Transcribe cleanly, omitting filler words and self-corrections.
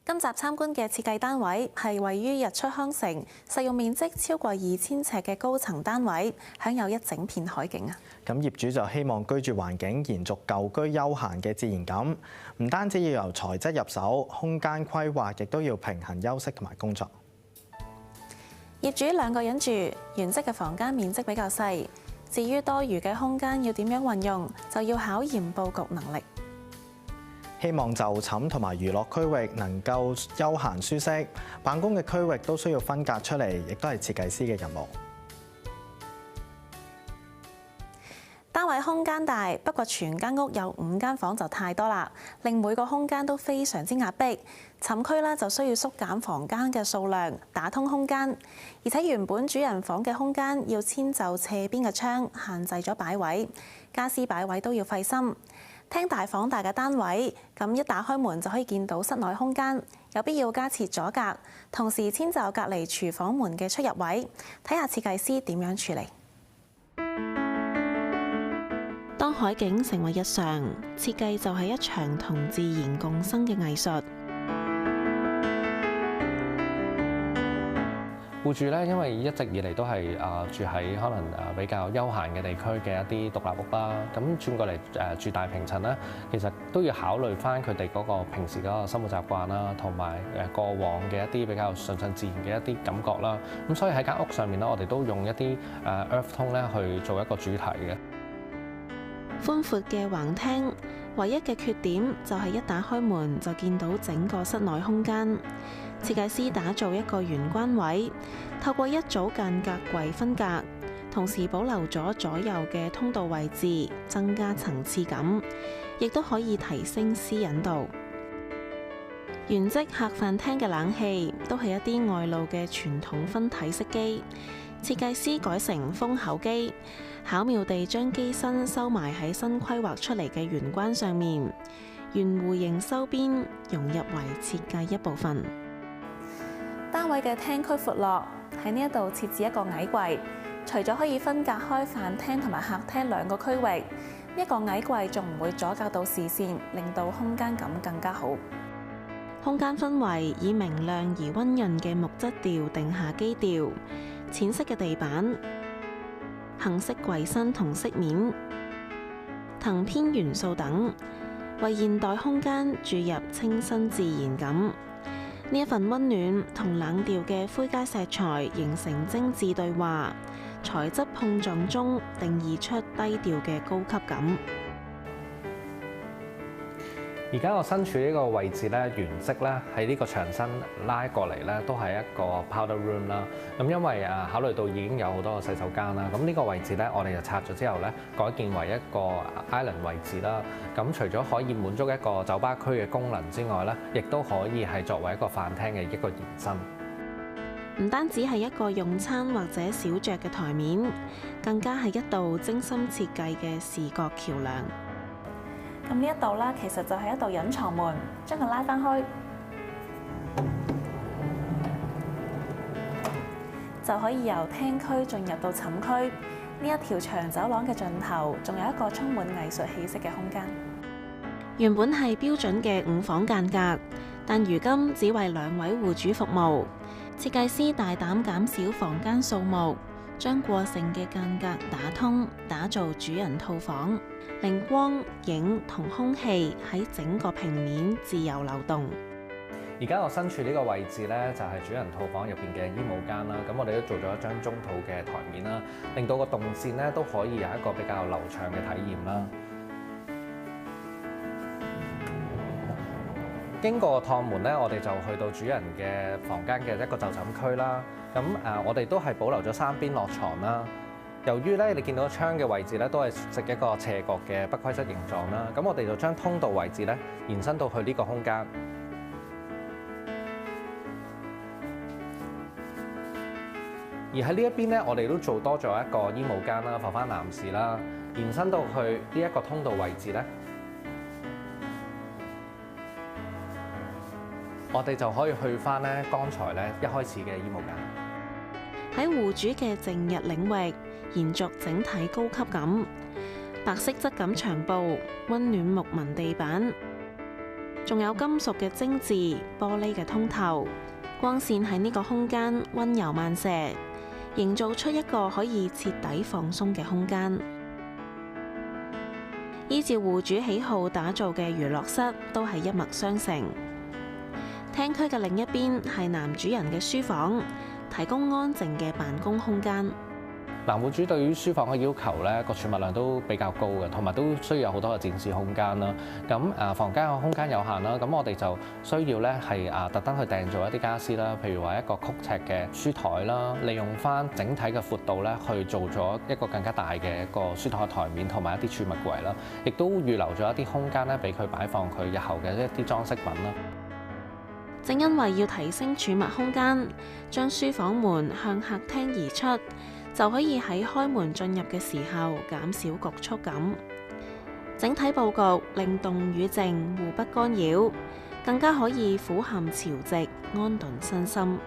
今集參觀嘅設計單位係位於日出康城，實用面積超過2000尺嘅高層單位，享有一整片海景啊！咁業主就希望居住環境延續舊居休閒嘅自然感，唔單止要由材質入手，空間規劃亦都要平衡休息同埋工作。業主2個人住，原則嘅房間面積比較細，至於多餘嘅空間要點樣運用，就要考驗佈局能力。希望就寢同埋娛樂區域能夠休閒舒適，辦公嘅區域都需要分隔出嚟，亦都係設計師嘅任務。單位空間大，不過全間屋有5間房就太多啦，令每個空間都非常之壓迫。寢區咧就需要縮減房間嘅數量，打通空間，而且原本主人房嘅空間要遷就斜邊嘅窗，限制咗擺位，家私擺位都要費心。廳大房大嘅單位，咁一打開門就可以見到室內空間，有必要加設阻隔，同時遷就隔離廚房門嘅出入位，睇下設計師點樣處理。當海景成為日常，設計就係一場同自然共生嘅藝術。戶主咧，因為一直以嚟都係住喺可能比較休閒嘅地區嘅一啲獨立屋啦，咁轉過嚟住大平層咧，其實都要考慮翻佢哋嗰個平時嗰個生活習慣啦，同埋過往嘅一啲比較順順自然嘅一啲感覺啦。咁所以喺間屋上面咧，我哋都用一啲earth tone咧去做一個主題嘅。寬闊嘅橫廳，唯一嘅缺點就係一打開門就見到整個室內空間。設計師打造一個玄關位，透過一組間隔櫃分隔，同時保留咗左右嘅通道位置，增加層次感，亦都可以提升私隱度。原則客飯廳嘅冷氣都係一啲外露嘅傳統分體式機，設計師改成封口機，巧妙地將機身收埋喺新規劃出嚟嘅玄關上面，圓弧形收邊融入為設計一部分。單位嘅廳區闊落，喺呢一度設置一個矮櫃，除咗可以分隔開飯廳同埋客廳2個區域，一個矮櫃仲唔會阻隔到視線，令到空間感更加好。空間氛圍以明亮而溫潤嘅木質調定下基調，淺色嘅地板、杏色櫃身同飾面、藤編元素等，為現代空間注入清新自然感。呢一份溫暖同冷調嘅灰階石材形成精緻對話，材質碰撞中定義出低調嘅高級感。而家我身處呢個位置咧，原則咧喺呢個牆身拉過嚟咧，都係一個 powder room 啦。咁因為考慮到已經有好多個洗手間啦，咁呢個位置咧，我哋就拆咗之後咧，改建為一個 island 位置啦。咁除咗可以滿足一個酒吧區嘅功能之外咧，亦都可以係作為一個飯廳嘅一個延伸。唔單止係一個用餐或者小酌嘅台面，更加係一道精心設計嘅視覺橋梁。咁呢一度啦，其實就係一道隱藏門，將佢拉翻開，就可以由廳區進入到寢區。呢一條長走廊嘅盡頭，仲有一個充滿藝術氣息嘅空間。原本係標準嘅5房間隔，但如今只為2位戶主服務。設計師大膽減少房間數目，將過剩嘅間隔打通，打造主人套房，令光、影同空氣喺整個平面自由流動。而家我身處呢個位置咧，就係主人套房入邊嘅衣帽間啦。咁我哋都做咗一張中套嘅台面啦，令到個動線咧都可以有一個比較流暢嘅體驗啦。經過趟門咧，我哋就去到主人嘅房間嘅一個就寢區啦。咁我哋都係保留咗3邊落床啦。由於咧，你見到窗嘅位置咧，都係食一個斜角嘅不規則形狀啦。咁我哋就將通道位置咧延伸到去呢個空間。而喺呢一邊咧，我哋都做多咗一個衣帽間啦，放翻男士啦，延伸到去呢一個通道位置咧，我哋就可以去翻咧剛才咧一開始嘅衣帽間。喺戶主嘅靜日領域，延續整體高級感。白色質感牆布、溫暖木紋地板、仲有金屬嘅精緻、玻璃嘅通透，光線喺呢個空間溫柔漫射，營造出一個可以徹底放鬆嘅空間。依照戶主喜好打造嘅娛樂室都係一脈相承。廳區嘅另一邊係男主人嘅書房，提供安靜嘅辦公空間。男戶主對於書房嘅要求咧，個儲物量都比較高嘅，同埋都需要有好多嘅展示空間啦。咁房間嘅空間有限啦，咁我哋就需要咧係特登去訂做一啲傢俬啦，譬如話一個曲尺嘅書台啦，利用翻整體嘅闊度咧去做咗一個更加大嘅一個書台嘅台面，同埋一啲儲物櫃啦，亦都預留咗一啲空間咧俾佢擺放佢日後嘅一啲裝飾品啦。正因為要提升儲物空間，將書房門向客廳移出，就可以喺開門進入嘅時候減少局促感。整體佈局令動與靜互不干擾，更加可以俯瞰潮汐，安頓身心。